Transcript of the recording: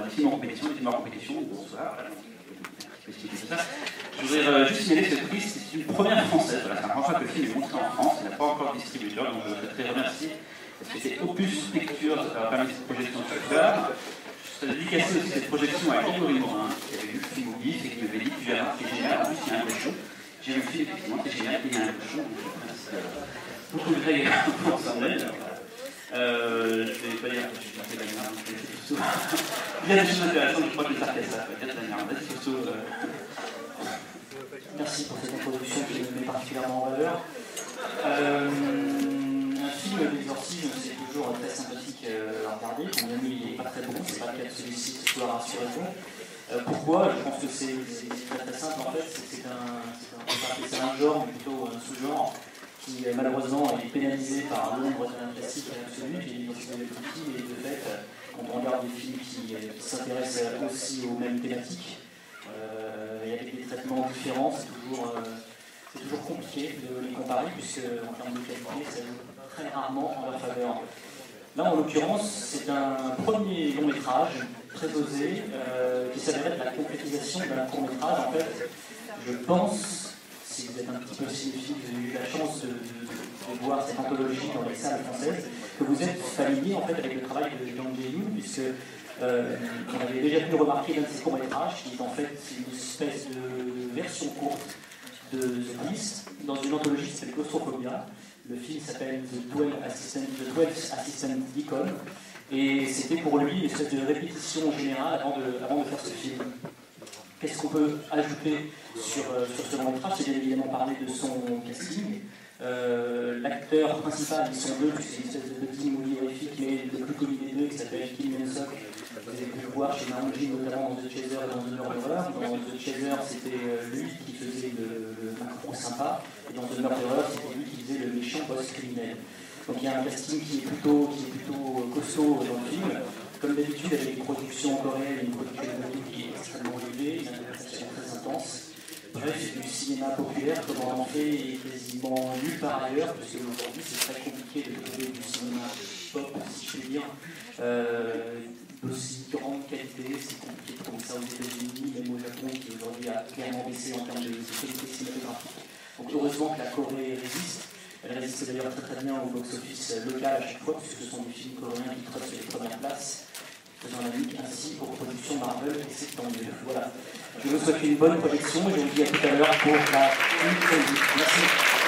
le film en compétition, bonsoir. Je voudrais juste signaler que cette prise, c'est une première française. Voilà, c'est la première fois que le film est montré en France, il n'a pas encore de distributeur, donc je voudrais remercier. Parce que c'est Opus Pictures qui a permis cette projection sur Fleur. Je voudrais dédicacer aussi cette projection à Grégory Morin, qui avait vu le film au GIF et qui m'avait dit: tu verras, c'est génial, en plus il y a un cochon. J'ai vu le film, effectivement, c'est génial, il y a un cochon. Beaucoup de Greg pour s'en aller. Je ne vais pas dire que je suis passé la merde, je vais tout ça. Il y a des choses intéressantes, je crois que les arcades, ça va dire la merde. Merci pour cette introduction qui me met particulièrement en valeur. Un film d'exorcisme, c'est toujours très sympathique à regarder. Quand bien il n'est pas très bon, c'est pas le cas de celui-ci, ce soir, rassurez-vous. Pourquoi? Je pense que c'est très simple en fait. C'est un genre, mais plutôt un sous-genre, qui malheureusement est pénalisé par l'ombre d'un classique absolu, qui est l'identité de petit, et de fait, quand on regarde des films qui s'intéressent aussi aux mêmes thématiques, et avec des traitements différents, c'est toujours compliqué de les comparer, puisque en termes de qualité, ça joue très rarement en leur faveur. Là, en l'occurrence, c'est un premier long métrage très osé, qui s'avérait de la concrétisation d'un court métrage. En fait, je pense, si vous êtes un petit peu cinéphile, vous avez eu la chance de voir cette anthologie dans les salles françaises, que vous êtes familier en fait avec le travail de Jean Guéhilou, puisque on avait déjà pu remarquer l'un de ces courts-métrages, qui est en fait une espèce de version courte de The Beast, dans une anthologie qui s'appelle Claustrophobia. Le film s'appelle The 12th Assistant Deacon, et c'était pour lui une espèce de répétition générale avant de faire ce film. Qu'est-ce qu'on peut ajouter sur ce long métrage? C'est bien évidemment parler de son casting. L'acteur principal, ils sont deux, c'est une espèce de petit mouli horrifique, mais le plus connu des deux, qui s'appelle Kim Min-sok. Vous avez pu le voir chez Naonji, notamment dans The Chaser et dans The Murderer. Dans The Chaser, c'était lui qui faisait le macron sympa, et dans The Murderer, c'était lui qui faisait le méchant boss criminel. Donc il y a un casting qui est plutôt costaud dans le film. Comme d'habitude, avec les productions coréennes, une production qui est extrêmement élevée, une interprétation très intense. Bref, c'est du cinéma populaire comme on en fait quasiment nulle part ailleurs, parce qu'aujourd'hui c'est très compliqué de trouver du cinéma pop, si je puis dire, d'aussi grande qualité. C'est compliqué de trouver ça aux États-Unis, même au Japon, qui aujourd'hui a clairement baissé en termes de qualité cinématographique. Donc heureusement que la Corée résiste. Elle résiste d'ailleurs très bien au box-office local à chaque fois, puisque ce sont des films coréens qui trottent sur les premières places, faisant la ligue ainsi aux productions Marvel, et c'est tant mieux. Voilà. Je vous souhaite une bonne projection et je vous dis à tout à l'heure pour la une. Merci.